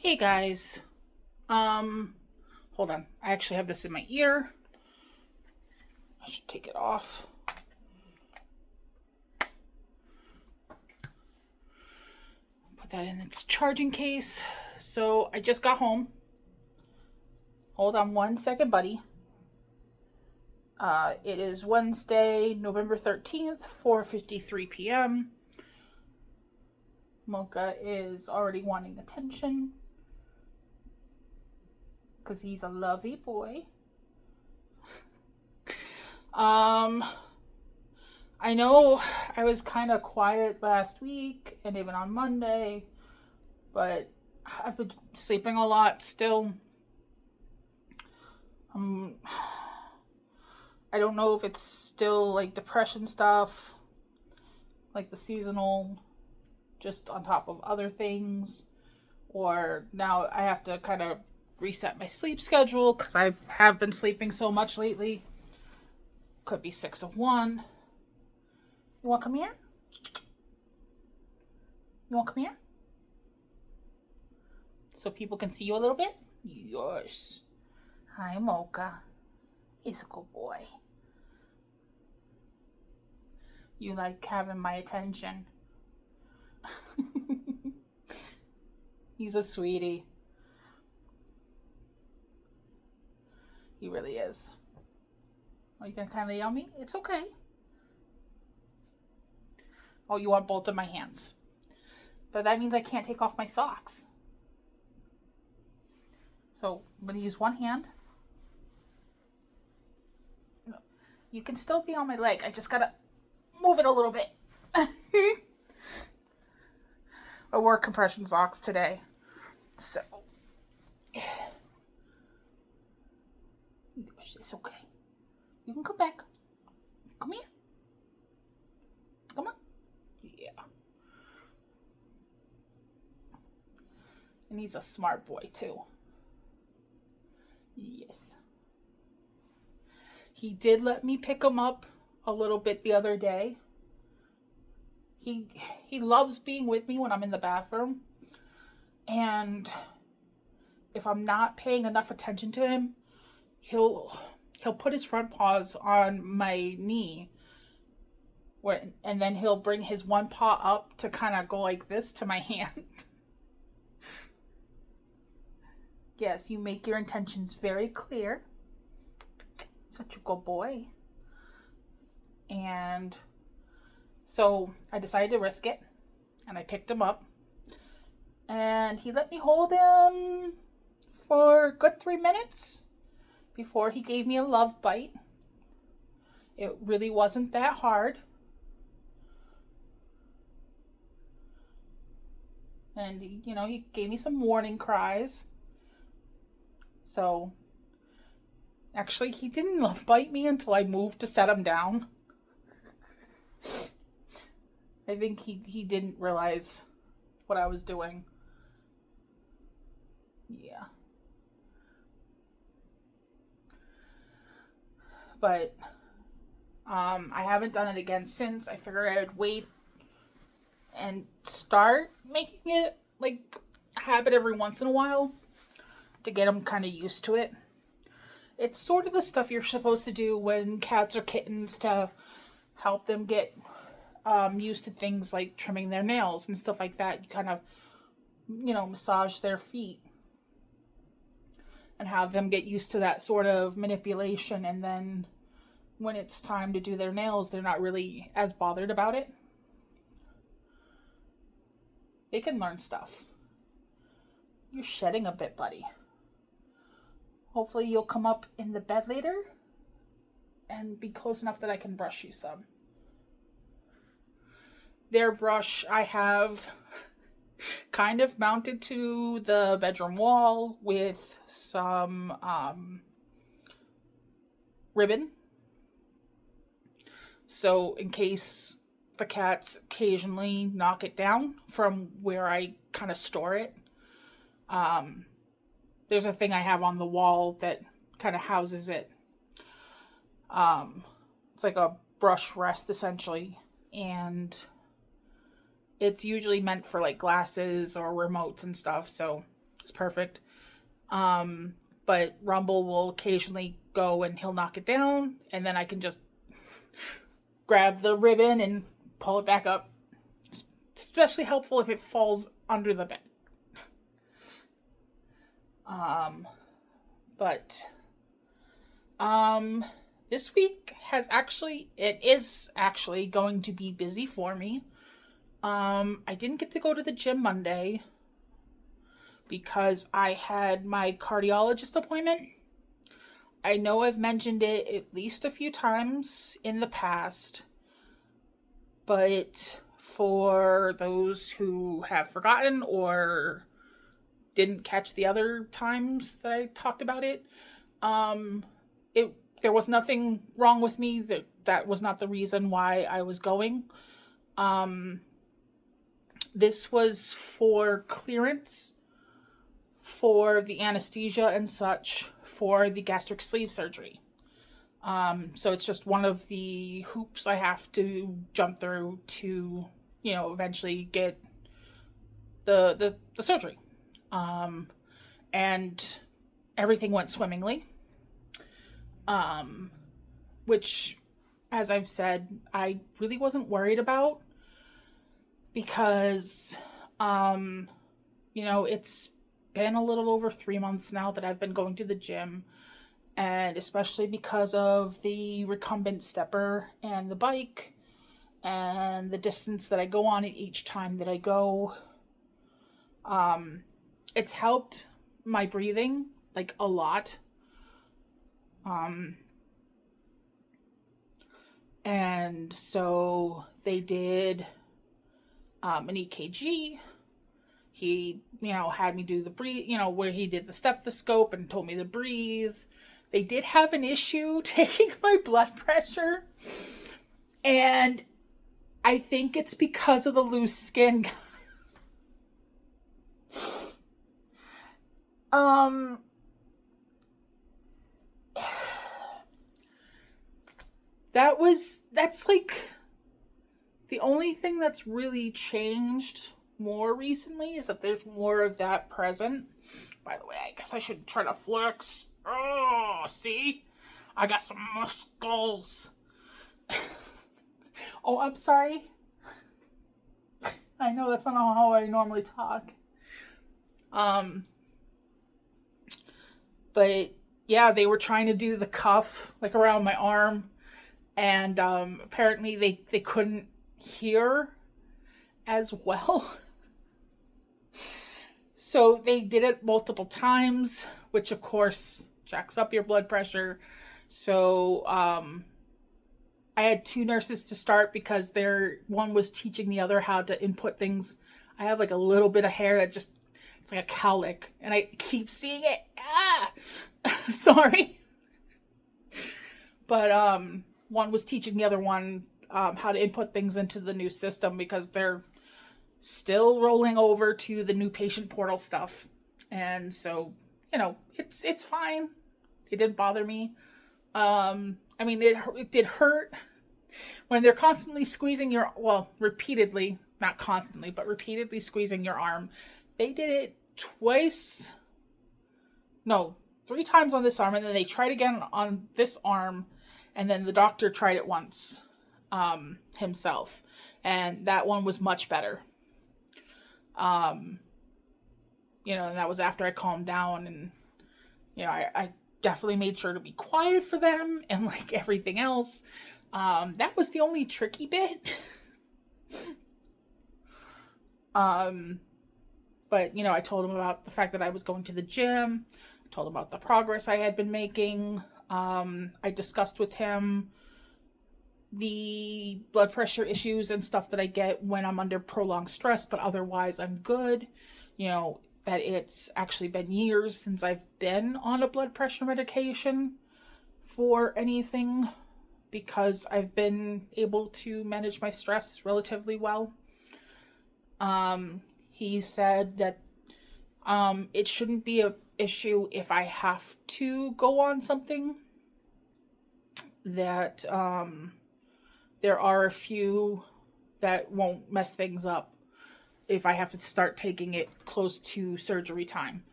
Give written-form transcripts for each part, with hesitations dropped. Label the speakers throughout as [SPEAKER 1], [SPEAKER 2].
[SPEAKER 1] Hey guys. Um, Hold on. I actually have this in my ear. I should take it off. Put that in its charging case. So I just got home. Hold on one second, buddy. It is Wednesday, November 13th, 4:53 p.m. Mocha is already wanting attention because he's a lovey boy. Um, I know I was kind of quiet last week and even on Monday, but I've been sleeping a lot still. Um, I don't know if it's still like depression stuff, like the seasonal, just on top of other things, or now I have to kind of reset my sleep schedule because I have been sleeping so much lately. Could be 6 of 1. You want to come here? You want to come here? So people can see you a little bit? Yes. Hi, Mocha. He's a good boy. You like having my attention. He's a sweetie. He really is. Are you gonna kindly yell me? It's okay. Oh, you want both of my hands. But that means I can't take off my socks. So I'm gonna use one hand. No, you can still be on my leg. I just gotta move it a little bit. I wore compression socks today. So it's okay. You can come back. Come here. Come on. Yeah. And he's a smart boy too. Yes. He did let me pick him up a little bit the other day. He he loves being with me when I'm in the bathroom. And if I'm not paying enough attention to him, he'll put his front paws on my knee, and then he'll bring his one paw up to kind of go like this to my hand. Yes, you make your intentions very clear. Such a good boy. And so I decided to risk it, and I picked him up, and he let me hold him for a good 3 minutes before he gave me a love bite. It really wasn't that hard. And, he gave me some warning cries. So, actually, he didn't love bite me until I moved to set him down. I think he didn't realize what I was doing. Yeah. But I haven't done it again since. I figured I'd wait and start making it like a habit every once in a while to get them kind of used to it. It's sort of the stuff you're supposed to do when cats or kittens to help them get used to things like trimming their nails and stuff like that. You kind of, massage their feet and have them get used to that sort of manipulation. And then when it's time to do their nails, they're not really as bothered about it. They can learn stuff. You're shedding a bit, buddy. Hopefully you'll come up in the bed later and be close enough that I can brush you some. Their brush I have kind of mounted to the bedroom wall with some ribbon. So in case the cats occasionally knock it down from where I kind of store it, there's a thing I have on the wall that kind of houses it. It's like a brush rest essentially, and it's usually meant for like glasses or remotes and stuff. So It's perfect. But Rumble will occasionally go and he'll knock it down, and then I can just grab the ribbon and pull it back up. It's especially helpful if it falls under the bed. But this week is actually going to be busy for me. I didn't get to go to the gym Monday because I had my cardiologist appointment. I know I've mentioned it at least a few times in the past, but for those who have forgotten or didn't catch the other times that I talked about it, there was nothing wrong with me. That was not the reason why I was going. This was for clearance for the anesthesia and such for the gastric sleeve surgery. So it's just one of the hoops I have to jump through to, eventually get the surgery. And everything went swimmingly. Which, as I've said, I really wasn't worried about because, it's been a little over 3 months now that I've been going to the gym, and especially because of the recumbent stepper and the bike and the distance that I go on it each time that I go, it's helped my breathing like a lot. And so they did an EKG. He, had me do the breathe, where he did the stethoscope and told me to breathe. They did have an issue taking my blood pressure. And I think it's because of the loose skin. That's like the only thing that's really changed more recently is that there's more of that present. By the way, I guess I should try to flex. Oh, see? I got some muscles. Oh, I'm sorry. I know that's not how I normally talk. But yeah, they were trying to do the cuff like around my arm, and apparently they couldn't hear as well. So they did it multiple times, which of course jacks up your blood pressure. So I had 2 nurses to start because one was teaching the other how to input things. I have like a little bit of hair that it's like a cowlick, and I keep seeing it. Sorry. But one was teaching the other one how to input things into the new system because they're still rolling over to the new patient portal stuff. And so, it's fine. It didn't bother me. It did hurt when they're constantly squeezing repeatedly, not constantly, but repeatedly squeezing your arm. They did it 3 times on this arm, and then they tried again on this arm, and then the doctor tried it once himself, and that one was much better. And that was after I calmed down, and I definitely made sure to be quiet for them and like everything else. That was the only tricky bit. But I told him about the fact that I was going to the gym. I told him about the progress I had been making. I discussed with him the blood pressure issues and stuff that I get when I'm under prolonged stress, but otherwise I'm good. That it's actually been years since I've been on a blood pressure medication for anything because I've been able to manage my stress relatively well. He said that it shouldn't be an issue if I have to go on something, that there are a few that won't mess things up if I have to start taking it close to surgery time.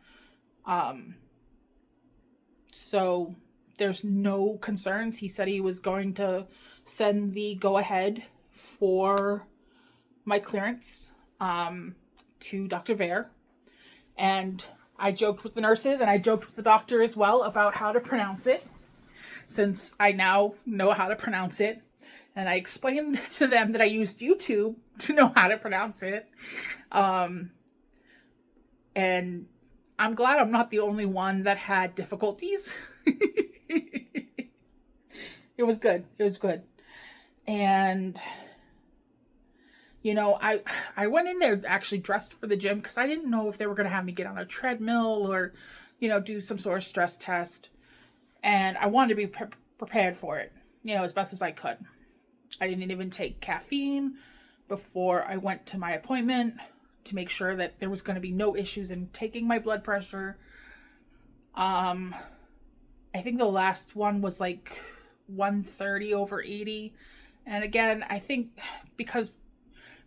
[SPEAKER 1] Um, so there's no concerns. He said he was going to send the go ahead for my clearance to Dr. Vare. And I joked with the nurses and I joked with the doctor as well about how to pronounce it, since I now know how to pronounce it. And I explained to them that I used YouTube to know how to pronounce it. And I'm glad I'm not the only one that had difficulties. It was good. It was good. And I went in there actually dressed for the gym because I didn't know if they were going to have me get on a treadmill or, do some sort of stress test. And I wanted to be prepared for it, as best as I could. I didn't even take caffeine before I went to my appointment to make sure that there was going to be no issues in taking my blood pressure. I think the last one was like 130 over 80. And again, I think because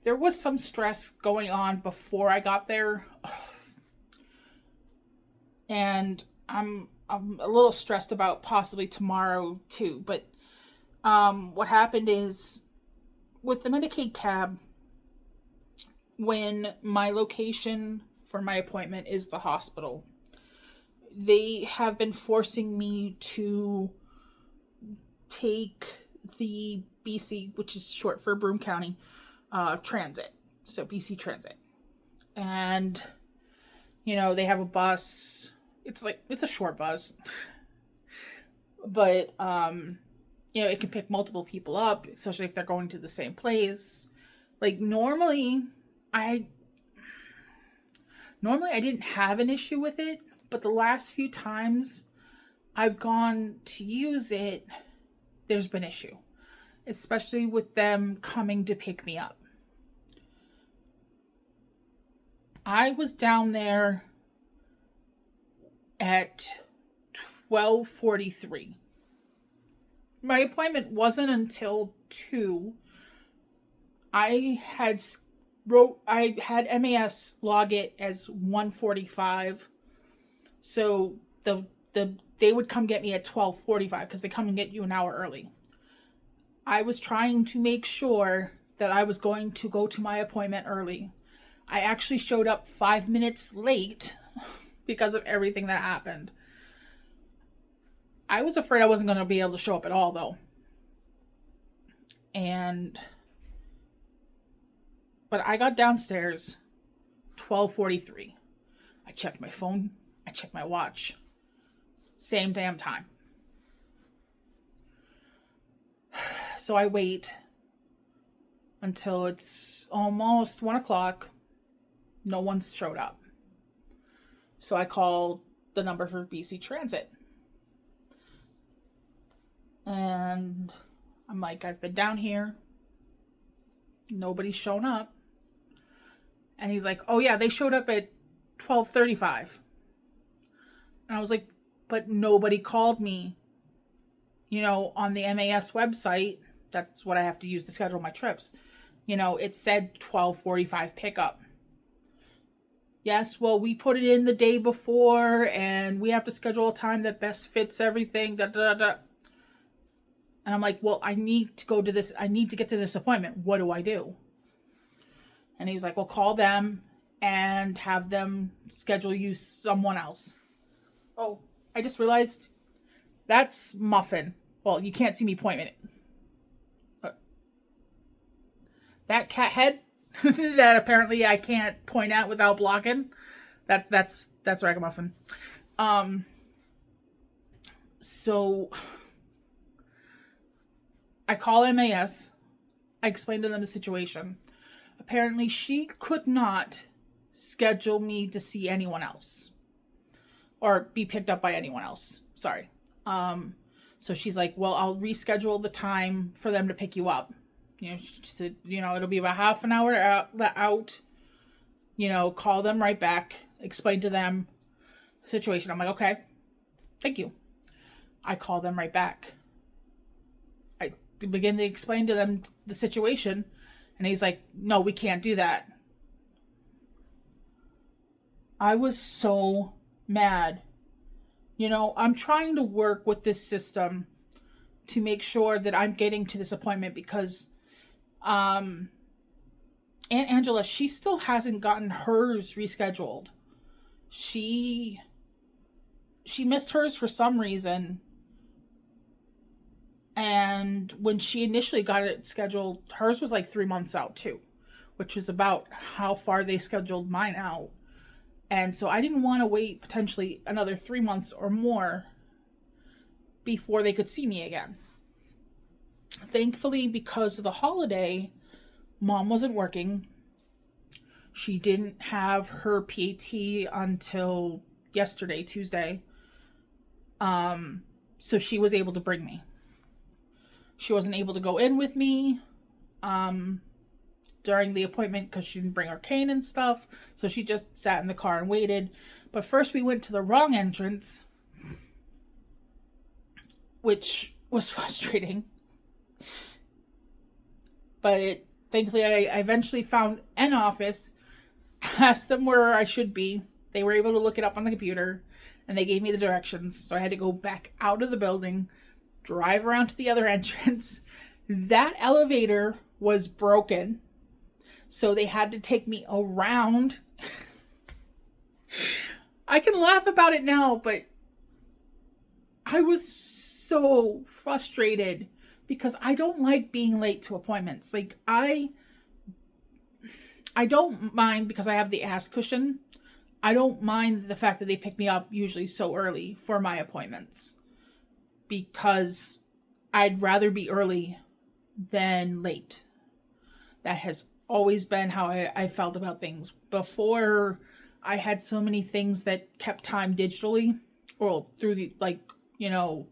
[SPEAKER 1] there was some stress going on before I got there. And I'm a little stressed about possibly tomorrow too. But what happened is with the Medicaid cab, when my location for my appointment is the hospital, they have been forcing me to take the BC, which is short for Broome County, Transit. So BC Transit. And, they have a bus. It's a short bus. But, it can pick multiple people up, especially if they're going to the same place. Like normally I didn't have an issue with it, but the last few times I've gone to use it, there's been issue, especially with them coming to pick me up. I was down there at 12:43. My appointment wasn't until 2. I had MAS log it as 1:45. So they would come get me at 12:45 because they come and get you an hour early. I was trying to make sure that I was going to go to my appointment early. I actually showed up 5 minutes late because of everything that happened. I was afraid I wasn't going to be able to show up at all, though. But I got downstairs 12:43. I checked my phone. I checked my watch. Same damn time. So I wait until it's almost 1 o'clock. No one's showed up. So I called the number for BC Transit. And I'm like, I've been down here. Nobody's shown up. And he's like, oh yeah, they showed up at 12:35. And I was like, but nobody called me. On the MAS website, that's what I have to use to schedule my trips. It said 12:45 pickup. Yes, well, we put it in the day before and we have to schedule a time that best fits everything. Da, da, da, da. And I'm like, well, I need to go to this. I need to get to this appointment. What do I do? And he was like, well, call them and have them schedule you someone else. Oh, I just realized that's Muffin. Well, you can't see me pointing it. That cat head that apparently I can't point at without blocking. That's Ragamuffin. So I call MAS. I explained to them the situation. Apparently, she could not schedule me to see anyone else or be picked up by anyone else. Sorry. So she's like, well, I'll reschedule the time for them to pick you up. She said, it'll be about half an hour out. Call them right back. Explain to them the situation. I'm like, okay, thank you. I call them right back. I begin to explain to them the situation. And he's like, no, we can't do that. I was so mad. I'm trying to work with this system to make sure that I'm getting to this appointment because um Aunt Angela, she still hasn't gotten hers rescheduled. She she missed hers for some reason, and when she initially got it scheduled, hers was like 3 months out too, which is about how far they scheduled mine out. And so I didn't want to wait potentially another 3 months or more before they could see me again. Thankfully, because of the holiday, mom wasn't working. She didn't have her PAT until yesterday, Tuesday. So she was able to bring me. She wasn't able to go in with me during the appointment because she didn't bring her cane and stuff. So she just sat in the car and waited. But first we went to the wrong entrance, which was frustrating. But thankfully I eventually found an office, asked them where I should be. They were able to look it up on the computer, and they gave me the directions. So I had to go back out of the building, drive around to the other entrance. That elevator was broken, so they had to take me around. I can laugh about it now, but I was so frustrated because I don't like being late to appointments. Like, I don't mind because I have the ass cushion. I don't mind the fact that they pick me up usually so early for my appointments, because I'd rather be early than late. That has always been how I felt about things. Before, I had so many things that kept time digitally, or through the, through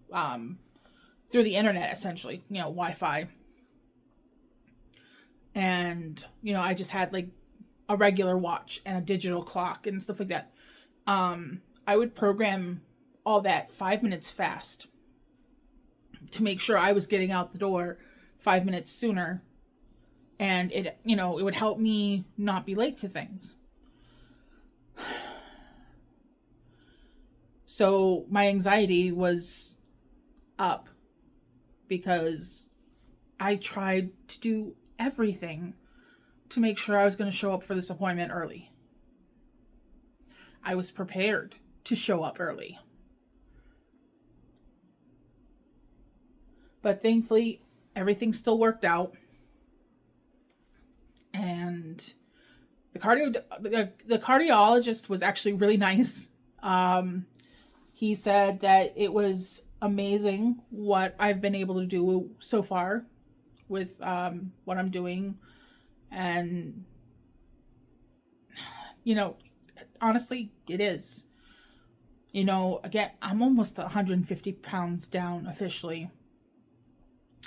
[SPEAKER 1] the internet, essentially, Wi-Fi. And, I just had like a regular watch and a digital clock and stuff like that. I would program all that 5 minutes fast to make sure I was getting out the door 5 minutes sooner. And it would help me not be late to things. So my anxiety was up because I tried to do everything to make sure I was going to show up for this appointment early. I was prepared to show up early. But thankfully, everything still worked out. And the cardiologist was actually really nice. He said that it was amazing what I've been able to do so far with what I'm doing. And, honestly, it is. Again, I'm almost 150 pounds down officially.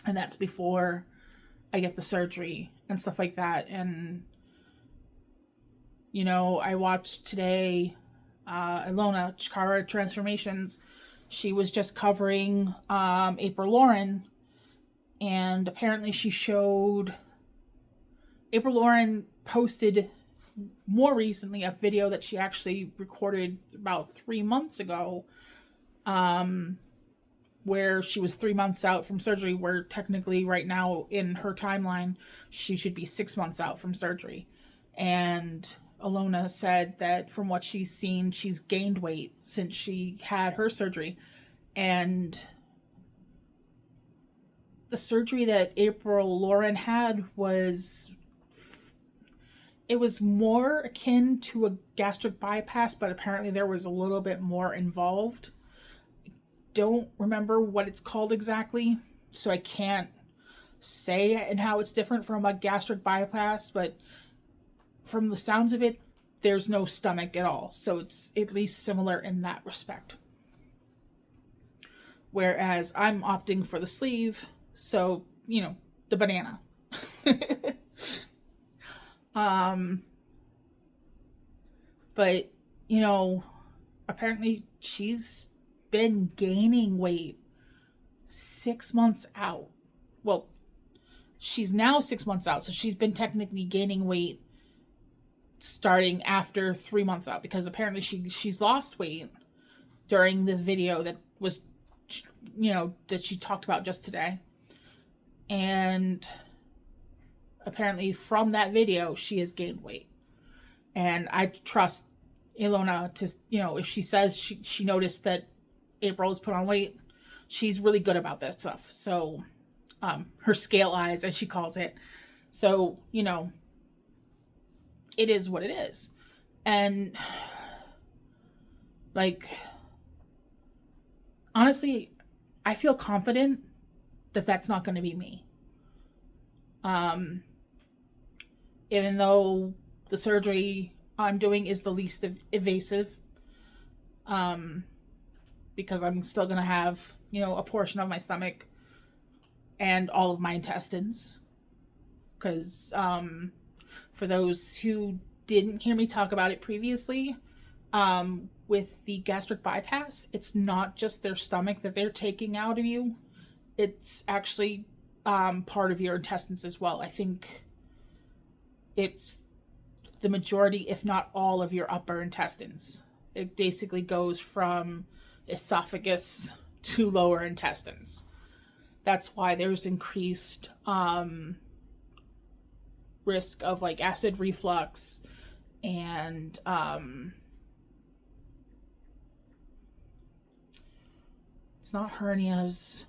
[SPEAKER 1] And that's before I get the surgery and stuff like that. And, I watched today Ilona Chikara Transformations. She was just covering April Lauren. And apparently April Lauren posted more recently a video that she actually recorded about 3 months ago, where she was 3 months out from surgery, where technically right now in her timeline, she should be 6 months out from surgery. And Ilona said that from what she's seen, she's gained weight since she had her surgery. And the surgery that April Lauren had was more akin to a gastric bypass, but apparently there was a little bit more involved. Don't remember what it's called exactly, so I can't say and how it's different from a gastric bypass, but from the sounds of it, there's no stomach at all, so it's at least similar in that respect. Whereas I'm opting for the sleeve, so, the banana. But, apparently she's been gaining weight 6 months out. Well, she's now 6 months out, so she's been technically gaining weight starting after 3 months out, because apparently she's lost weight during this video that was, that she talked about just today. And apparently from that video, she has gained weight. And I trust Ilona to, if she says she noticed that April has put on weight, she's really good about that stuff. So, her scale eyes, as she calls it. So, it is what it is. And, like, honestly, I feel confident that that's not going to be me. Even though the surgery I'm doing is the least invasive, because I'm still going to have, a portion of my stomach and all of my intestines. Because, for those who didn't hear me talk about it previously, with the gastric bypass, it's not just their stomach that they're taking out of you. It's actually part of your intestines as well. I think it's the majority, if not all, of your upper intestines. It basically goes from esophagus to lower intestines. That's why there's increased risk of like acid reflux and it's not hernias,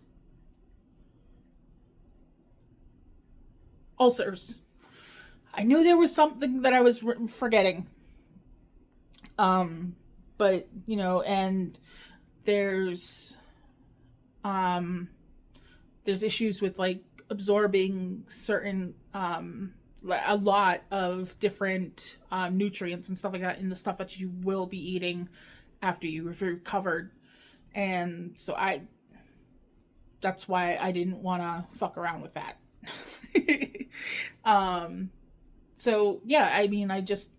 [SPEAKER 1] ulcers. I knew there was something that I was forgetting. But and there's issues with like absorbing certain a lot of different nutrients and stuff like that in the stuff that you will be eating after you've recovered. And so that's why I didn't want to fuck around with that. So yeah, I mean, I just,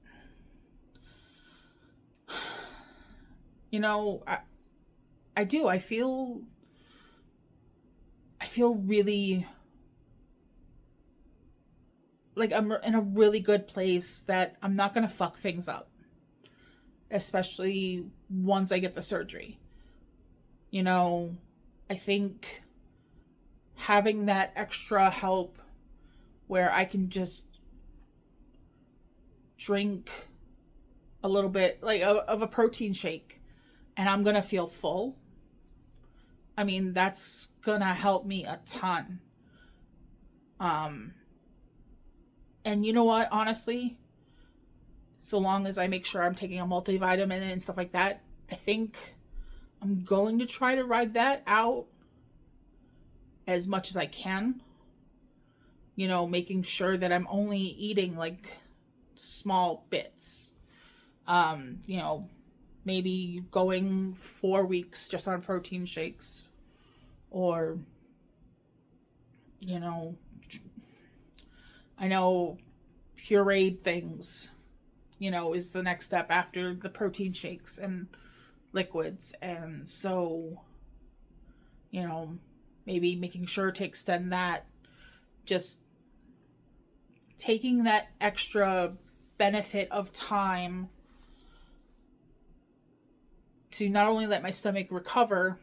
[SPEAKER 1] I do, I feel really like I'm in a really good place that I'm not going to fuck things up, especially once I get the surgery. I think having that extra help where I can just drink a little bit like of a protein shake and I'm going to feel full. I mean, that's going to help me a ton. And you know what, honestly, so long as I make sure I'm taking a multivitamin and stuff like that, I think I'm going to try to ride that out as much as I can. Making sure that I'm only eating like small bits. Maybe going 4 weeks just on protein shakes, or, I know pureed things, is the next step after the protein shakes and liquids. And so, maybe making sure to extend that, just taking that extra benefit of time to not only let my stomach recover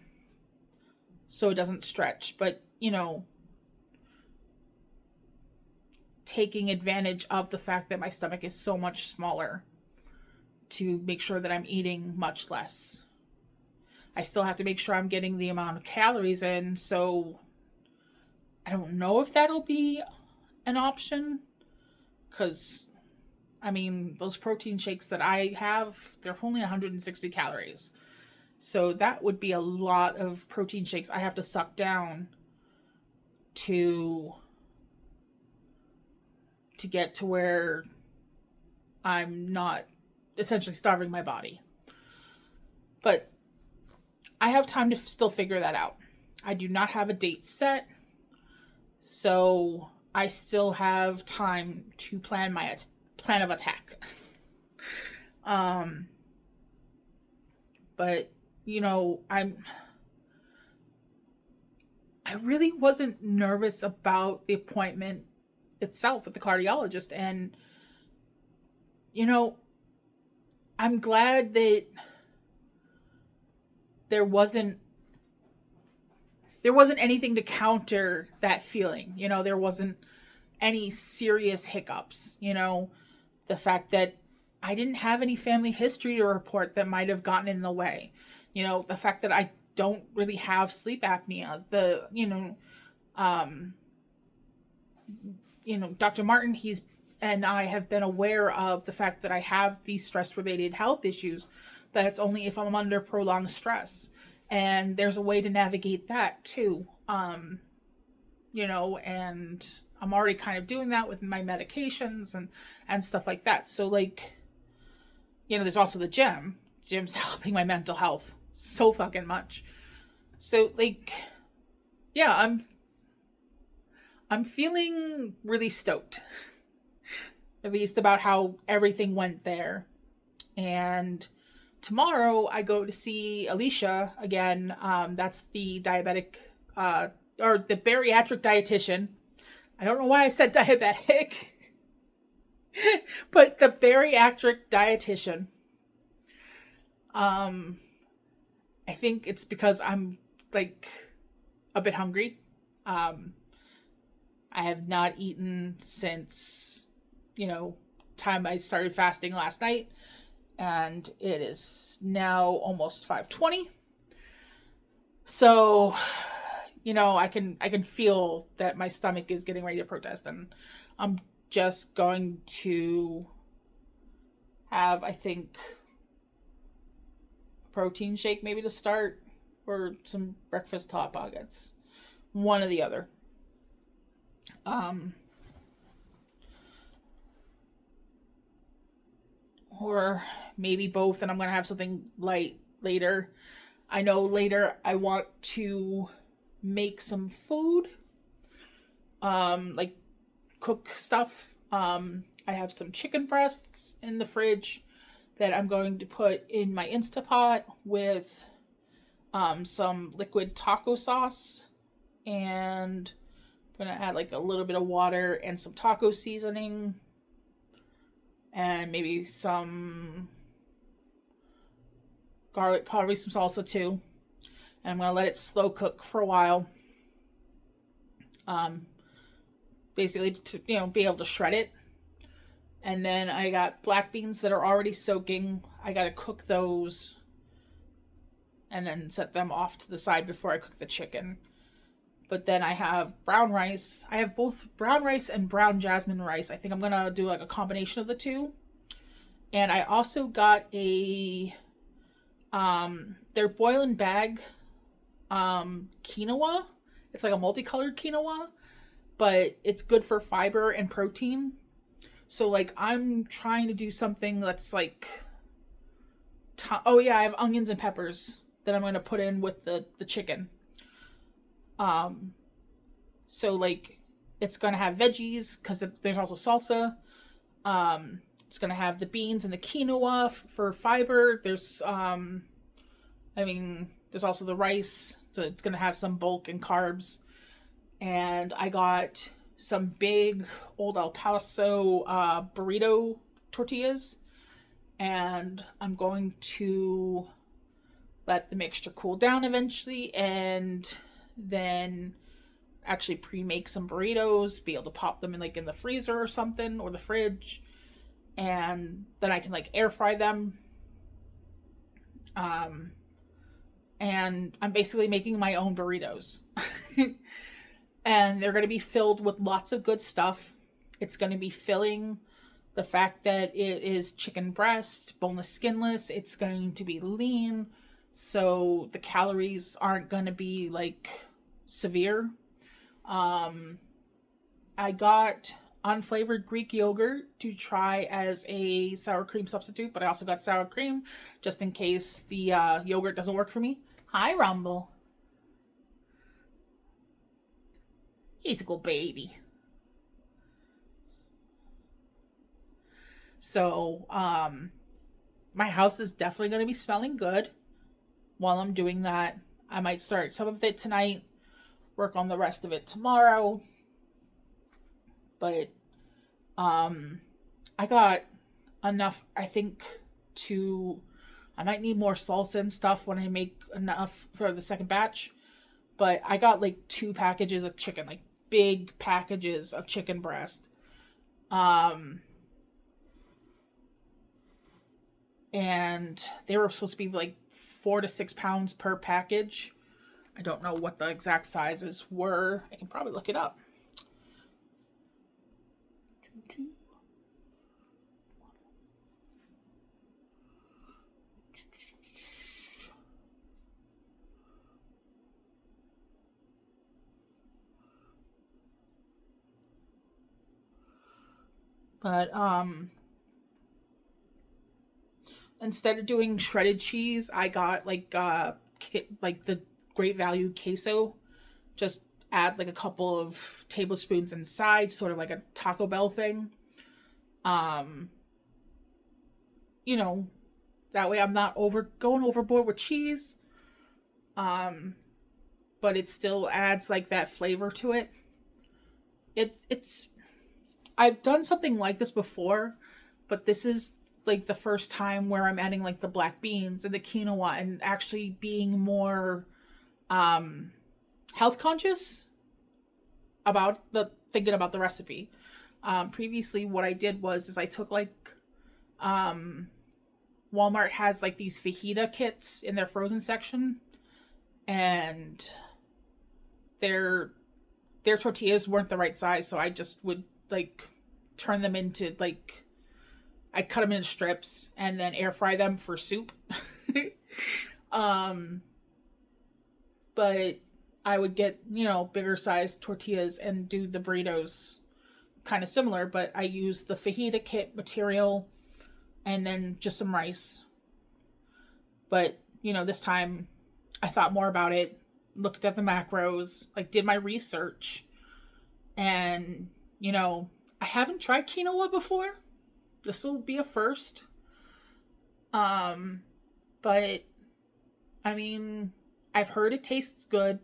[SPEAKER 1] so it doesn't stretch, but, taking advantage of the fact that my stomach is so much smaller to make sure that I'm eating much less. I still have to make sure I'm getting the amount of calories in, so I don't know if that'll be an option, because, I mean, those protein shakes that I have, they're only 160 calories. So that would be a lot of protein shakes I have to suck down to get to where I'm not essentially starving my body. But I have time to still figure that out. I do not have a date set, so I still have time to plan my plan of attack. But I really wasn't nervous about the appointment itself with the cardiologist. And you know, I'm glad that there wasn't there wasn't anything to counter that feeling. There wasn't any serious hiccups. The fact that I didn't have any family history to report that might have gotten in the way. The fact that I don't really have sleep apnea. Um, Dr. Martin, he's and I have been aware of the fact that I have these stress related health issues. That's only if I'm under prolonged stress. And there's a way to navigate that too. And I'm already kind of doing that with my medications and stuff like that. So like, there's also the gym. Gym's helping my mental health so fucking much. So like, yeah, I'm feeling really stoked, at least about how everything went there. And tomorrow I go to see Alicia again. That's the diabetic, or the bariatric dietitian. I don't know why I said diabetic, but the bariatric dietitian. I think it's because I'm like a bit hungry. I have not eaten since, time I started fasting last night, and it is now almost 5:20. So, I can feel that my stomach is getting ready to protest, and I'm just going to have, I think, a protein shake maybe to start, or some breakfast Hot Pockets. One or the other. Or maybe both, and I'm gonna have something light later. I know later I want to make some food, like cook stuff. I have some chicken breasts in the fridge that I'm going to put in my Instapot with some liquid taco sauce, and I'm gonna add like a little bit of water and some taco seasoning, and maybe some garlic, probably some salsa too. And I'm gonna let it slow cook for a while. Basically to be able to shred it. And then I got black beans that are already soaking. I gotta cook those and then set them off to the side before I cook the chicken. But then I have brown rice. I have both brown rice and brown jasmine rice. I think I'm gonna do like a combination of the two. And I also got their boil and bag quinoa. It's like a multicolored quinoa, but it's good for fiber and protein. So like I'm trying to do something that's like oh yeah, I have onions and peppers that I'm going to put in with the chicken. So like it's going to have veggies cuz there's also salsa. It's going to have the beans and the quinoa for fiber. There's there's also the rice, so it's going to have some bulk and carbs. And I got some big Old El Paso burrito tortillas, and I'm going to let the mixture cool down eventually, and then actually pre-make some burritos, be able to pop them in the freezer or something, or the fridge, and then I can air fry them. And I'm basically making my own burritos. And they're going to be filled with lots of good stuff. It's going to be filling. The fact that it is chicken breast, boneless, skinless, it's going to be lean, so the calories aren't going to be severe. I got unflavored Greek yogurt to try as a sour cream substitute, but I also got sour cream just in case the yogurt doesn't work for me. Hi, Rumble. He's a good baby. So, my house is definitely going to be smelling good while I'm doing that. I might start some of it tonight, work on the rest of it tomorrow. But, I got enough, I think, to... I might need more salsa and stuff when I make enough for the second batch. But I got like 2 packages of chicken, like big packages of chicken breast. And they were supposed to be like 4 to 6 pounds per package. I don't know what the exact sizes were. I can probably look it up. But instead of doing shredded cheese, I got like the Great Value queso. Just add like a couple of tablespoons inside, sort of like a Taco Bell thing. Um, you know, that way I'm not going overboard with cheese. Um, but it still adds like that flavor to it. It's I've done something like this before, but this is like the first time where I'm adding like the black beans and the quinoa and actually being more um health conscious about the thinking about the recipe. Previously what I did was is I took like um Walmart has like these fajita kits in their frozen section, and their their tortillas weren't the right size, so I just would like turn them into like I cut them into strips and then air fry them for soup. um, but I would get, bigger sized tortillas and do the burritos kind of similar, but I use the fajita kit material and then just some rice. But, this time I thought more about it, looked at the macros, like did my research, and, I haven't tried quinoa before. This will be a first. But I mean, I've heard it tastes good.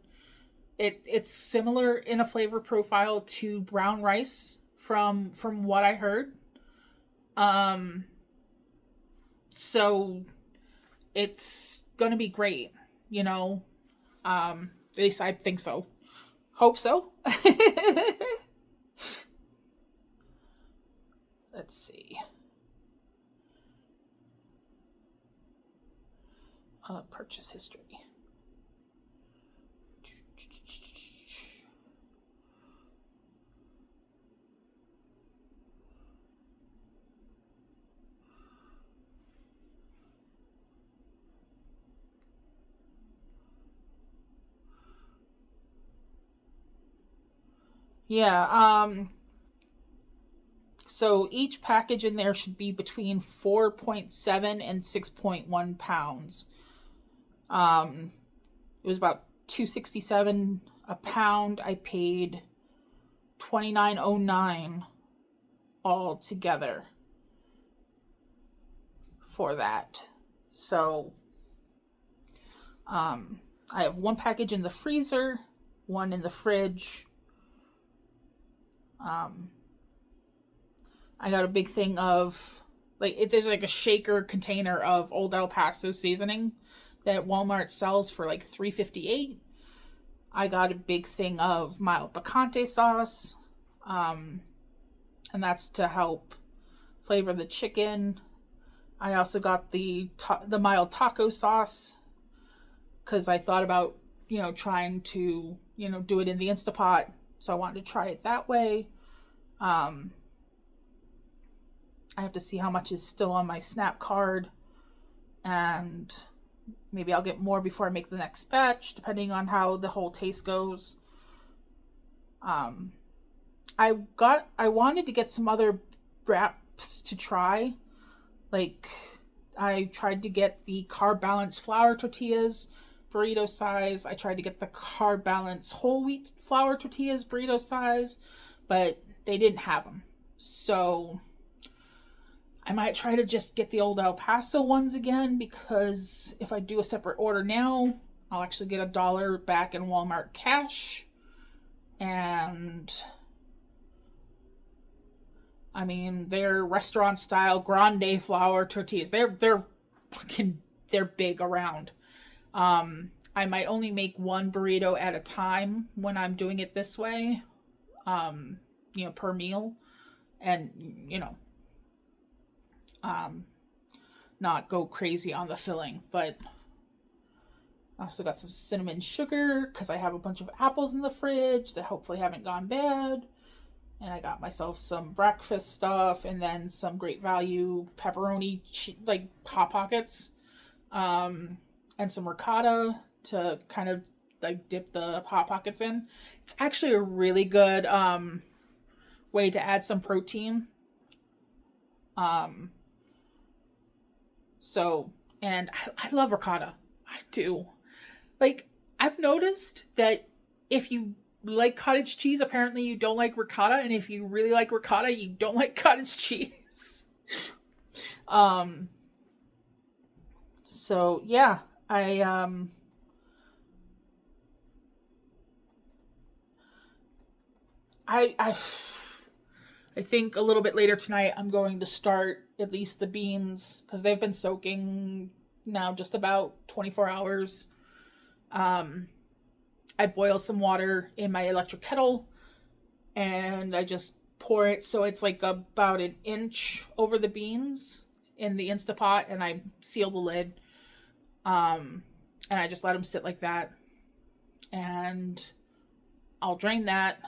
[SPEAKER 1] It's similar in a flavor profile to brown rice from what I heard. Um, so it's gonna be great, you know. At least I think so. Hope so. Let's see. Purchase history. Yeah, so each package in there should be between 4.7 and 6.1 pounds. It was about 267 a pound. I paid 29.09 all together for that. So, I have one package in the freezer, one in the fridge. I got a big thing of there's like a shaker container of Old El Paso seasoning that Walmart sells for like $3.58. I got a big thing of mild picante sauce, and that's to help flavor the chicken. I also got the mild taco sauce because I thought about trying to do it in the Instapot, so I wanted to try it that way. I have to see how much is still on my Snap card, and maybe I'll get more before I make the next batch, depending on how the whole taste goes. I wanted to get some other wraps to try. Like, I tried to get the Carb Balance flour tortillas, burrito size. I tried to get the Carb Balance whole wheat flour tortillas, burrito size, but they didn't have them. So I might try to just get the old El Paso ones again, because if I do a separate order now, I'll actually get $1 back in Walmart cash. And I mean, they're restaurant style grande flour tortillas. They're fucking they're big around. I might only make one burrito at a time when I'm doing it this way, per meal, and um, not go crazy on the filling. But I also got some cinnamon sugar because I have a bunch of apples in the fridge that hopefully haven't gone bad. And I got myself some breakfast stuff and then some Great Value pepperoni, like Hot Pockets, and some ricotta to kind of like dip the Hot Pockets in. It's actually a really good way to add some protein. Um, and I love ricotta. I do. Like, I've noticed that if you like cottage cheese, apparently you don't like ricotta, and if you really like ricotta, you don't like cottage cheese. um so yeah, I I think a little bit later tonight I'm going to start at least the beans because they've been soaking now just about 24 hours. um I boil some water in my electric kettle and I just pour it so it's like about an inch over the beans in the Instapot, and I seal the lid. Um, and I just let them sit like that, and I'll drain that.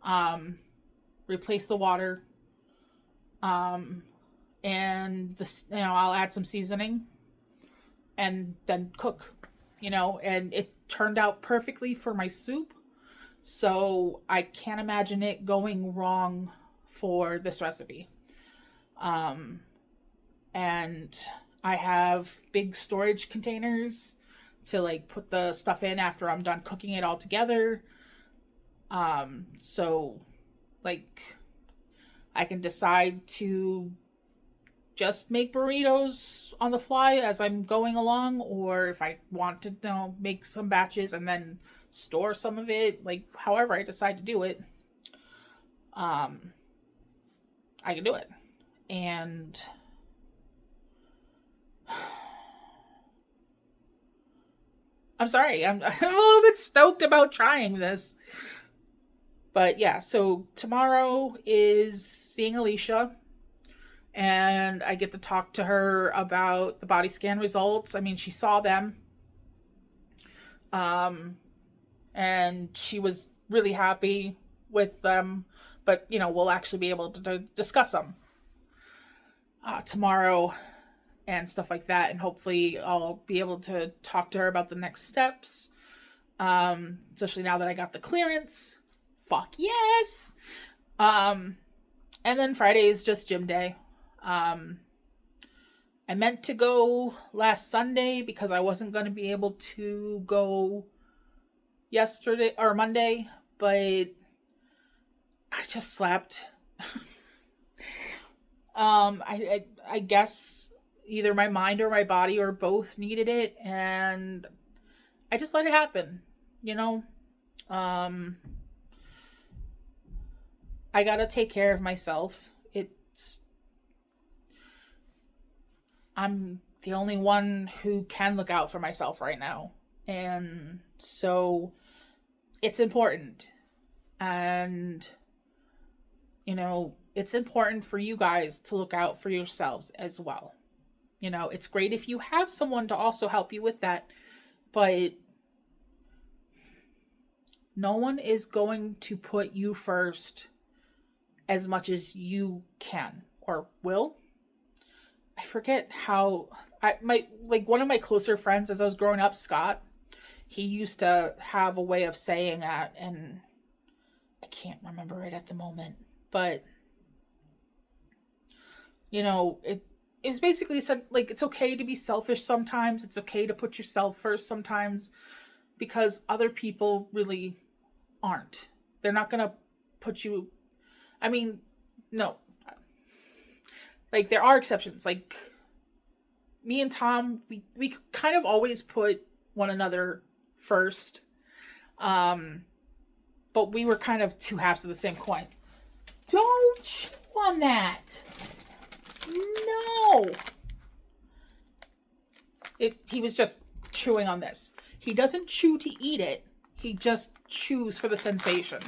[SPEAKER 1] Um, Replace the water. Um, and I'll add some seasoning, and then cook. And it turned out perfectly for my soup. So I can't imagine it going wrong for this recipe. Um, and I have big storage containers to like put the stuff in after I'm done cooking it all together. So like I can decide to just make burritos on the fly as I'm going along, or if I want to make some batches and then store some of it, like however I decide to do it, um, I can do it. And I'm sorry, I'm a little bit stoked about trying this. But yeah, so tomorrow is seeing Alicia, and I get to talk to her about the body scan results. I mean, she saw them. Um, and she was really happy with them, but we'll actually be able to discuss them tomorrow and stuff like that, and hopefully I'll be able to talk to her about the next steps, especially now that I got the clearance. Fuck yes. And then Friday is just gym day. I meant to go last Sunday because I wasn't going to be able to go yesterday or Monday, but I just slept. I guess either my mind or my body or both needed it, and I just let it happen. Um, I gotta take care of myself. I'm the only one who can look out for myself right now, and so it's important. And it's important for you guys to look out for yourselves as well. It's great if you have someone to also help you with that, but no one is going to put you first as much as you can or will. I forget how one of my closer friends as I was growing up, Scott, he used to have a way of saying that, and I can't remember it at the moment, but it was basically said like it's okay to be selfish sometimes. It's okay to put yourself first sometimes, because other people really aren't. They're not gonna put you. I mean, no. Like there are exceptions. Like me and Tom, we kind of always put one another first. But we were kind of two halves of the same coin. Don't chew on that. No. He was just chewing on this. He doesn't chew to eat it. He just chews for the sensation.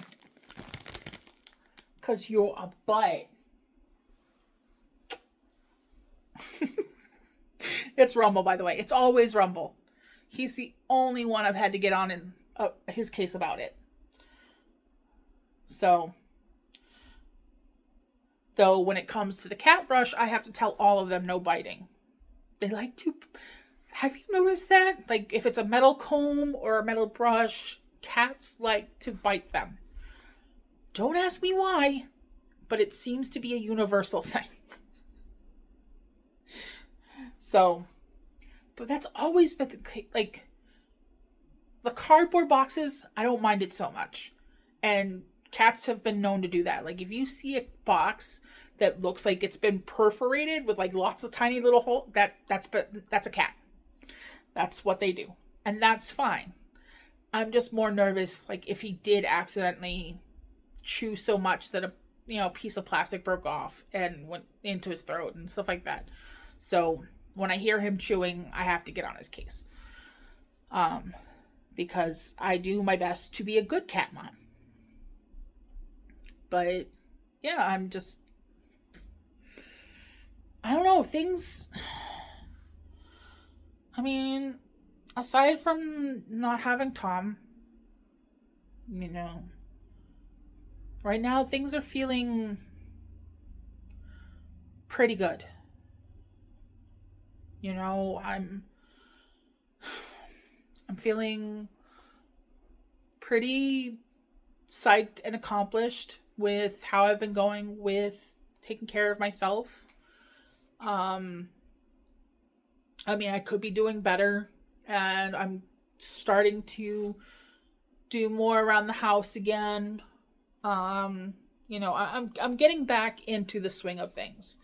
[SPEAKER 1] Because you're a butt. It's Rumble, by the way. It's always Rumble. He's the only one I've had to get on in his case about it. So, though when it comes to the cat brush, I have to tell all of them no biting. They like to... Have you noticed that? Like, if it's a metal comb or a metal brush, cats like to bite them. Don't ask me why, but it seems to be a universal thing. So, but that's always been like the cardboard boxes. I don't mind it so much, and cats have been known to do that. Like if you see a box that looks like it's been perforated with like lots of tiny little holes, that's a cat. That's what they do, and that's fine. I'm just more nervous, like if he did accidentally chew so much that a piece of plastic broke off and went into his throat and stuff like that. So when I hear him chewing, I have to get on his case. Because I do my best to be a good cat mom. But yeah, I don't know, things, I mean, aside from not having Tom, right now things are feeling pretty good. I'm feeling pretty psyched and accomplished with how I've been going with taking care of myself. I could be doing better, and I'm starting to do more around the house again. I'm getting back into the swing of things.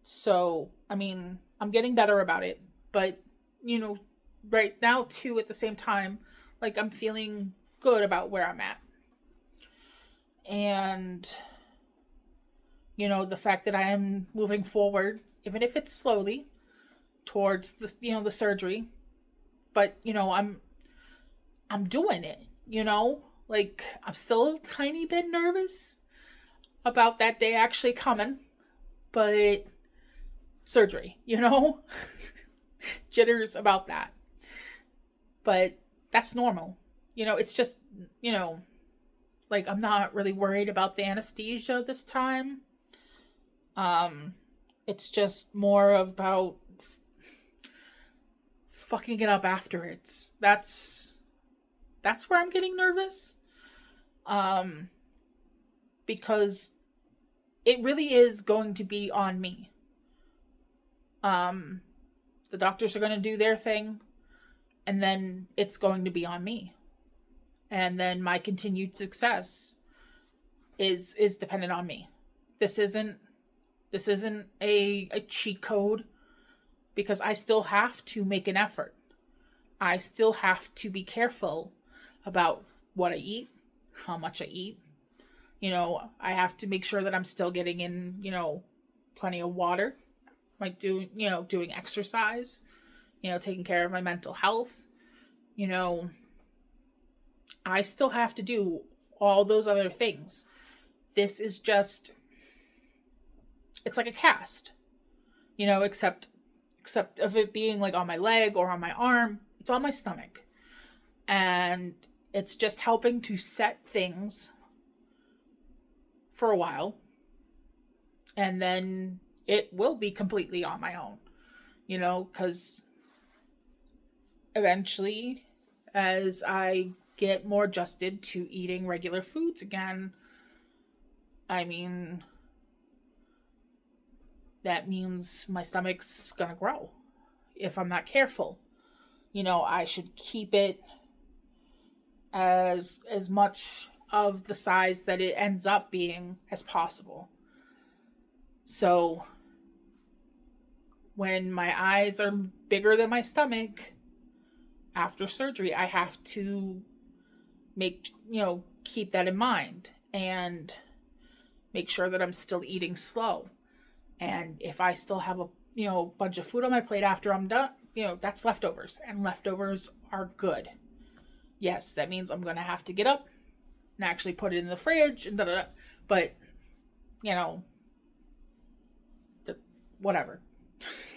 [SPEAKER 1] So, I'm getting better about it, but, right now too, at the same time, like I'm feeling good about where I'm at. And, the fact that I am moving forward, even if it's slowly, towards the surgery, but, I'm doing it, like I'm still a tiny bit nervous about that day actually coming, but surgery, jitters about that. But that's normal. It's just, like I'm not really worried about the anesthesia this time. It's just more about fucking it up after it. That's where I'm getting nervous. Because it really is going to be on me. The doctors are going to do their thing, and then it's going to be on me. And then my continued success is dependent on me. This isn't a cheat code, because I still have to make an effort. I still have to be careful about what I eat, how much I eat. I have to make sure that I'm still getting in, plenty of water. Like doing exercise, taking care of my mental health. I still have to do all those other things. This is just, it's like a cast, except of it being like on my leg or on my arm, it's on my stomach. And it's just helping to set things for a while. And then it will be completely on my own, because eventually, as I get more adjusted to eating regular foods again, that means my stomach's gonna grow if I'm not careful. I should keep it as much of the size that it ends up being as possible. So when my eyes are bigger than my stomach after surgery, I have to make, keep that in mind and make sure that I'm still eating slow. And if I still have a bunch of food on my plate after I'm done, that's leftovers, and leftovers are good. Yes, that means I'm going to have to get up and actually put it in the fridge and da da da. But, you know, whatever,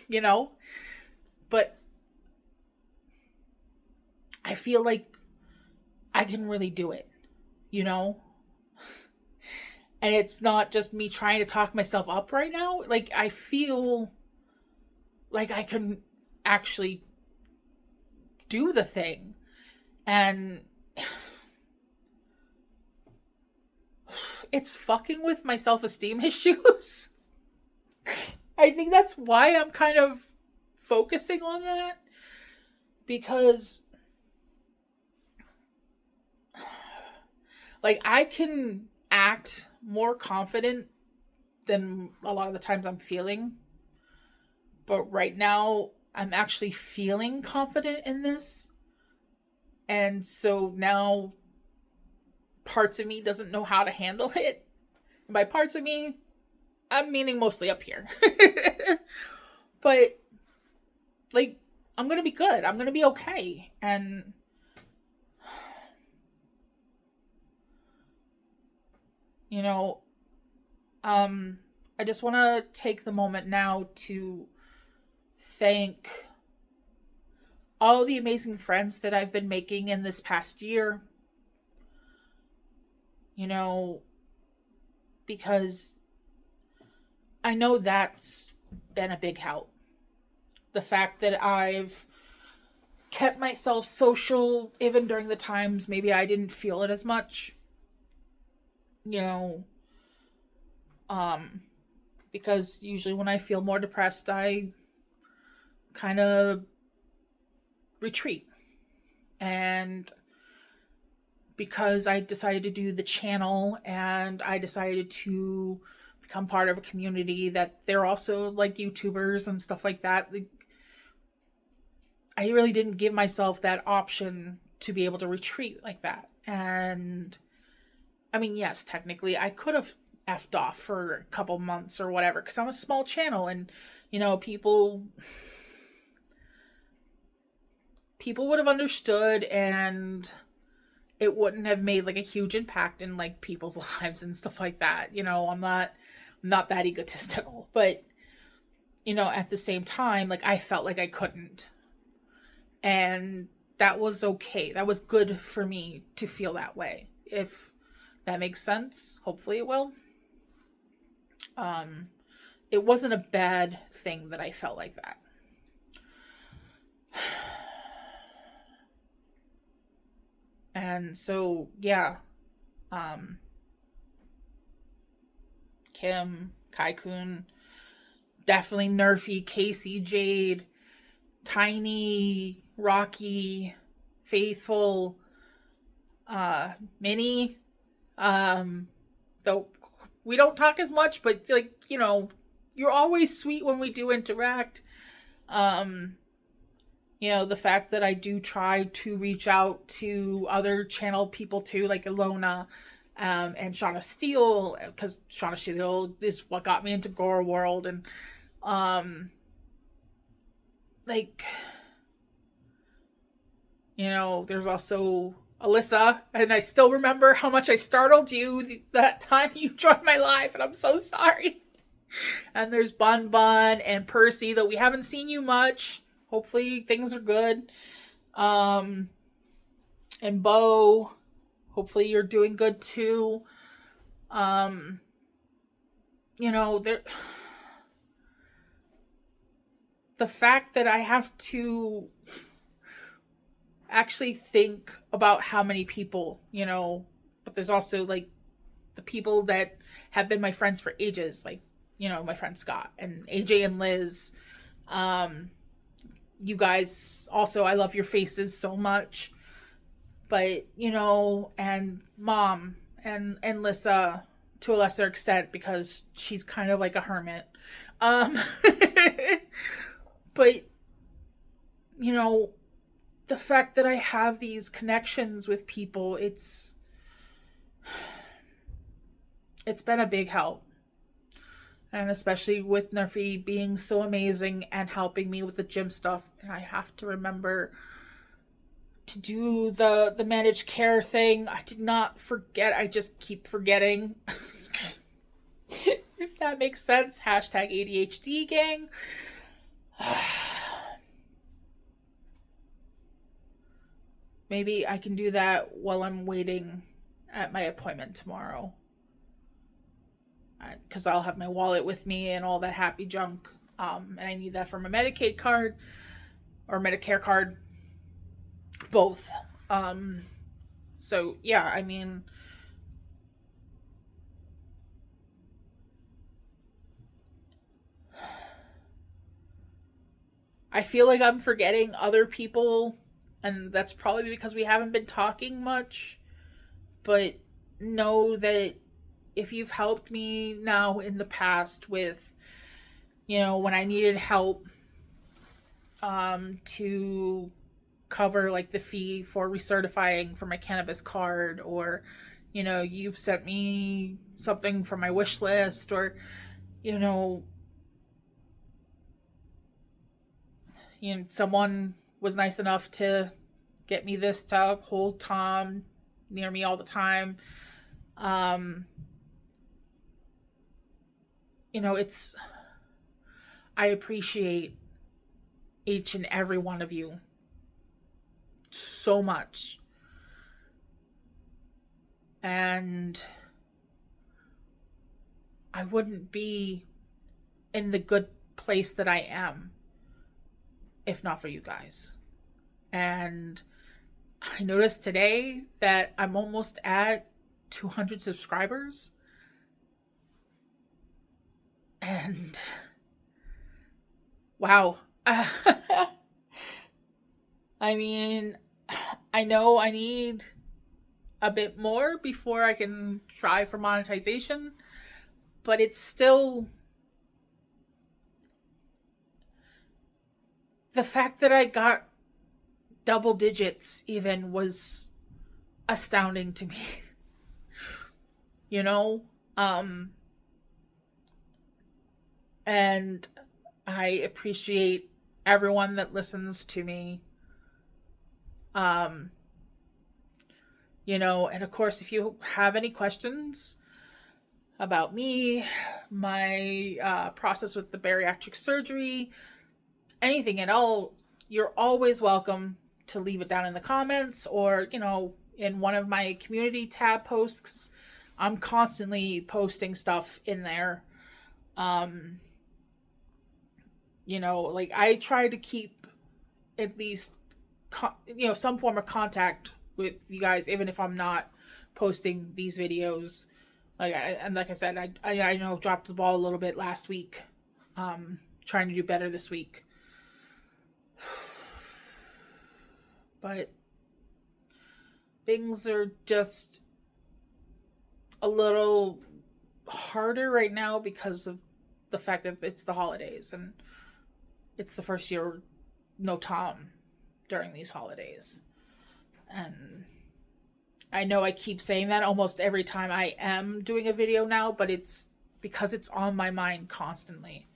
[SPEAKER 1] you know? But I feel like I can really do it, you know? And it's not just me trying to talk myself up right now. Like, I feel like I can actually do the thing. And it's fucking with my self-esteem issues. I think that's why I'm kind of focusing on that. Because, like, I can act more confident than a lot of the times I'm feeling. But right now, I'm actually feeling confident in this. And so now parts of me doesn't know how to handle it. And by parts of me, I'm meaning mostly up here. But, like, I'm going to be good. I'm going to be okay. And I just want to take the moment now to thank all the amazing friends that I've been making in this past year. Because I know that's been a big help. The fact that I've kept myself social even during the times maybe I didn't feel it as much. Because usually when I feel more depressed, I kind of retreat. And because I decided to do the channel and I decided to become part of a community that they're also like YouTubers and stuff like that, I really didn't give myself that option to be able to retreat like that. And I mean, yes, technically I could have effed off for a couple months or whatever, because I'm a small channel and, people would have understood and it wouldn't have made like a huge impact in like people's lives and stuff like that. I'm not that egotistical, but at the same time, like I felt like I couldn't. And that was okay. That was good for me to feel that way. If that makes sense, hopefully it will. It wasn't a bad thing that I felt like that. And so, yeah. Kim, Kai-kun, definitely Nerfy, Casey, Jade, Tiny, Rocky, Faithful, Minnie. Though we don't talk as much, but like, you're always sweet when we do interact. The fact that I do try to reach out to other channel people too, like Ilona, and Shauna Steele, because Shauna Steele is what got me into Gore World, and there's also Alyssa, and I still remember how much I startled you that time you joined my live, and I'm so sorry. And there's Bun Bun and Percy, though we haven't seen you much. Hopefully things are good. And Bo, hopefully you're doing good too. There, the fact that I have to actually think about how many people, but there's also like the people that have been my friends for ages, like, my friend Scott and AJ and Liz. You guys also, I love your faces so much. But, and Mom and Lissa to a lesser extent because she's kind of like a hermit. But, the fact that I have these connections with people, it's It's been a big help. And especially with Nerfy being so amazing and helping me with the gym stuff. And I have to remember to do the managed care thing. I did not forget. I just keep forgetting. If that makes sense. Hashtag ADHD gang. Maybe I can do that while I'm waiting at my appointment tomorrow. Because I'll have my wallet with me and all that happy junk. And I need that for my Medicaid card or Medicare card. Both. So, yeah, I mean, I feel like I'm forgetting other people, and that's probably because we haven't been talking much. But know that if you've helped me now in the past with, when I needed help to cover like the fee for recertifying for my cannabis card, or you've sent me something from my wish list, or you know someone was nice enough to get me this to hold Tom near me all the time. um it's I appreciate each and every one of you so much. And I wouldn't be in the good place that I am if not for you guys. And I noticed today that I'm almost at 200 subscribers. And wow. I mean, I know I need a bit more before I can try for monetization, but it's still the fact that I got double digits even was astounding to me. you know um and I appreciate everyone that listens to me. um and of course, if you have any questions about me, my process with the bariatric surgery, anything at all, you're always welcome to leave it down in the comments, or in one of my community tab posts. I'm constantly posting stuff in there. um like I try to keep at least some form of contact with you guys, even if I'm not posting these videos. Like I said, I know dropped the ball a little bit last week. Trying to do better this week. But things are just a little harder right now because of the fact that it's the holidays, and it's the first year no Tom during these holidays. And I know I keep saying that almost every time I am doing a video now, but it's because it's on my mind constantly.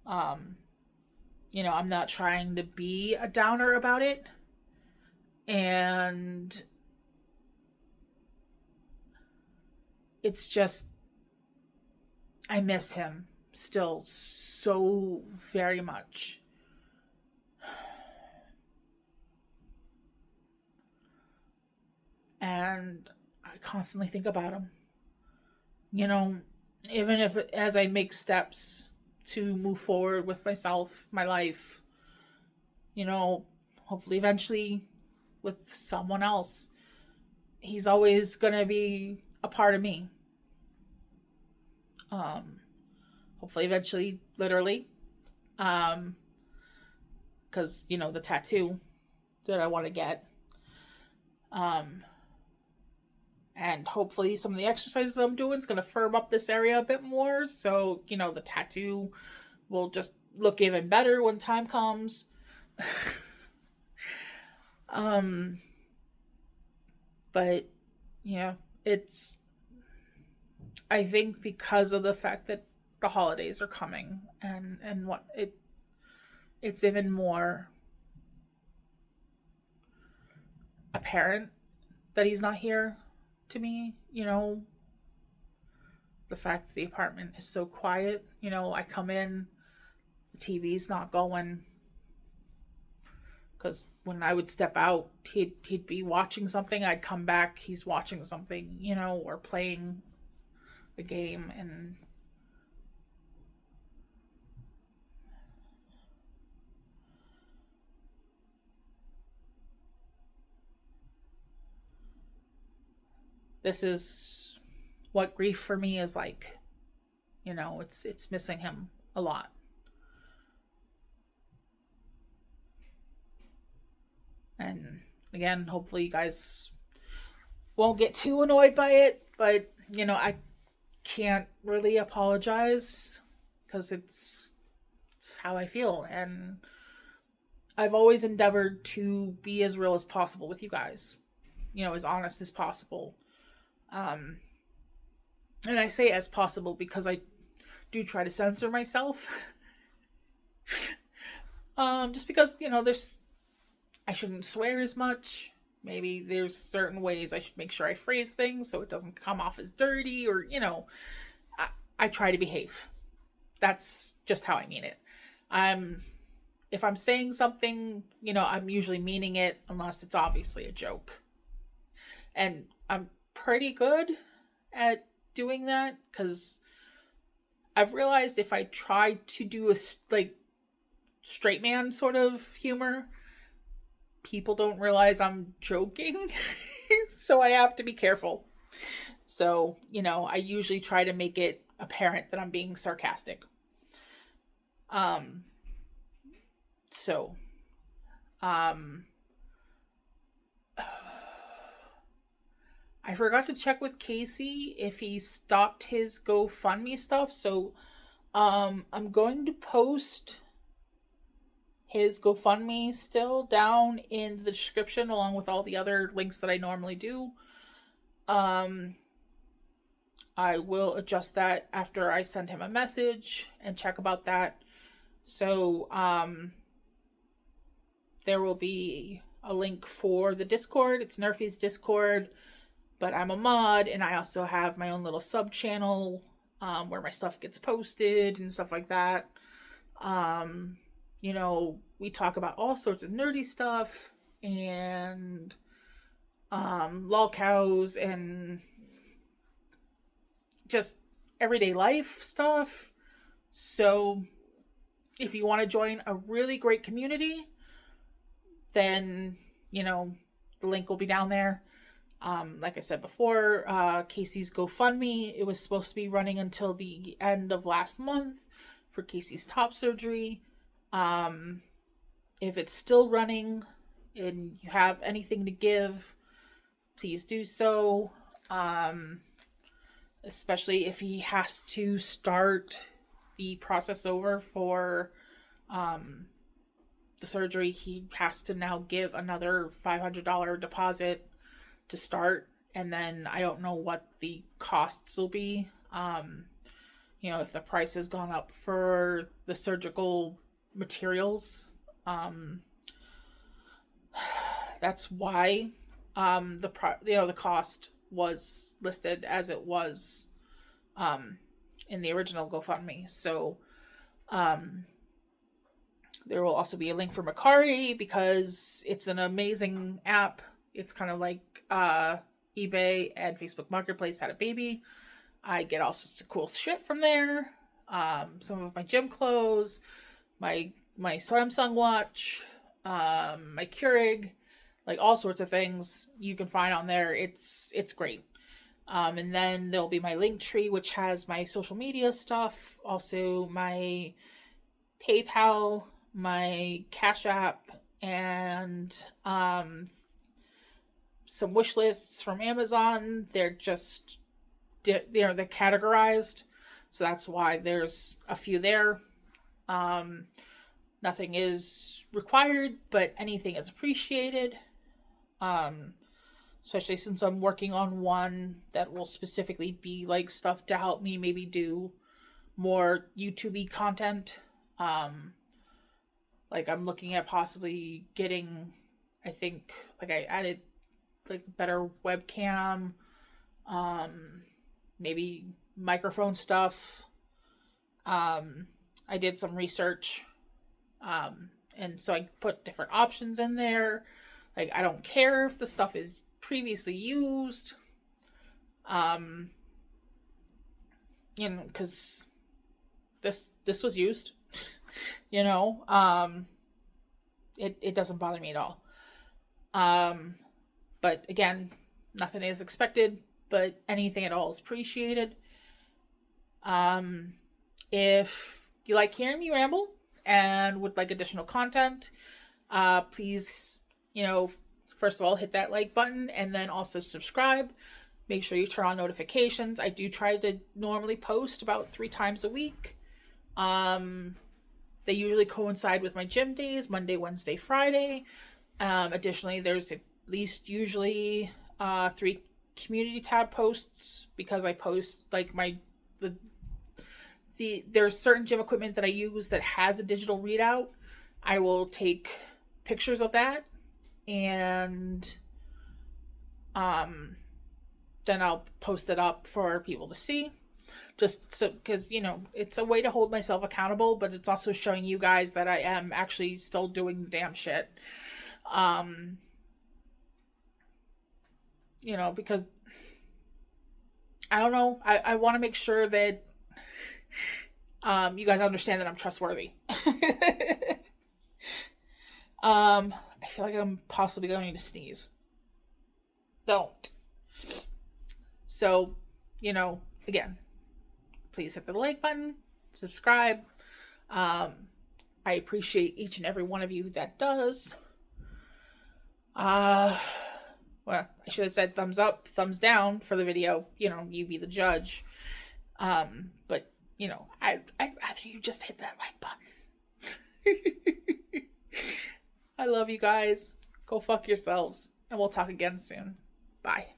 [SPEAKER 1] I'm not trying to be a downer about it. And it's just, I miss him still so very much. And I constantly think about him. Even if as I make steps to move forward with myself, my life, hopefully eventually with someone else, he's always gonna be a part of me. Hopefully eventually, literally. Because the tattoo that I want to get. And hopefully some of the exercises I'm doing is going to firm up this area a bit more, so the tattoo will just look even better when time comes. But yeah, it's I think because of the fact that the holidays are coming, and it's even more apparent that he's not here to me, the fact that the apartment is so quiet. I come in, the TV's not going, because when I would step out, he'd be watching something. I'd come back, he's watching something, or playing a game. And this is what grief for me is like. It's missing him a lot. And again, hopefully you guys won't get too annoyed by it, but I can't really apologize because it's how I feel, and I've always endeavored to be as real as possible with you guys, as honest as possible. Um, and I say as possible because I do try to censor myself. Just because, there's I shouldn't swear as much. Maybe there's certain ways I should make sure I phrase things so it doesn't come off as dirty, or, I try to behave. That's just how I mean it. I'm If I'm saying something, I'm usually meaning it unless it's obviously a joke. And I'm pretty good at doing that because I've realized if I try to do a like straight man sort of humor, people don't realize I'm joking. So I have to be careful. So, I usually try to make it apparent that I'm being sarcastic. Um so um I forgot to check with Casey if he stopped his GoFundMe stuff. So I'm going to post his GoFundMe still down in the description along with all the other links that I normally do. I will adjust that after I send him a message and check about that. So there will be a link for the Discord. It's Nerfy's Discord, but I'm a mod and I also have my own little sub channel where my stuff gets posted and stuff like that. We talk about all sorts of nerdy stuff and lolcows and just everyday life stuff. So if you want to join a really great community, then the link will be down there. Like I said before, Casey's GoFundMe, it was supposed to be running until the end of last month for Casey's top surgery. If it's still running and you have anything to give, please do so. Especially if he has to start the process over for the surgery, he has to now give another $500 deposit to start, and then I don't know what the costs will be. If the price has gone up for the surgical materials, that's why the cost was listed as it was in the original GoFundMe. So there will also be a link for Mercari because it's an amazing app. It's kind of like eBay and Facebook Marketplace had a baby. I get all sorts of cool shit from there. Some of my gym clothes, my Samsung watch, my Keurig, like all sorts of things you can find on there. It's great. And then there'll be my Linktree, which has my social media stuff, also my PayPal, my Cash App, and some wish lists from Amazon. They're just they're categorized, so that's why there's a few there. Nothing is required, but anything is appreciated. So especially since I'm working on one that will specifically be like stuff to help me maybe do more YouTube-y content. Like I'm looking at possibly getting, I think, like I added like better webcam, maybe microphone stuff. I did some research, and so I put different options in there. Like I don't care if the stuff is previously used, because this was used. you know, it doesn't bother me at all. But again, nothing is expected, but anything at all is appreciated. If you like hearing me ramble and would like additional content, please, first of all, hit that like button and then also subscribe. Make sure you turn on notifications. I do try to normally post about 3 times a week. They usually coincide with my gym days, Monday, Wednesday, Friday. Additionally, there's at least usually 3 community tab posts because I post like there's certain gym equipment that I use that has a digital readout. I will take pictures of that and then I'll post it up for people to see. Just so, because, it's a way to hold myself accountable, but it's also showing you guys that I am actually still doing the damn shit. Because I don't know, I want to make sure that you guys understand that I'm trustworthy. I feel like I'm possibly going to sneeze. Don't. So, again, please hit the like button, subscribe. I appreciate each and every one of you that does. Well, I should have said thumbs up, thumbs down for the video. You be the judge. But, I'd rather you just hit that like button. I love you guys. Go fuck yourselves. And we'll talk again soon. Bye.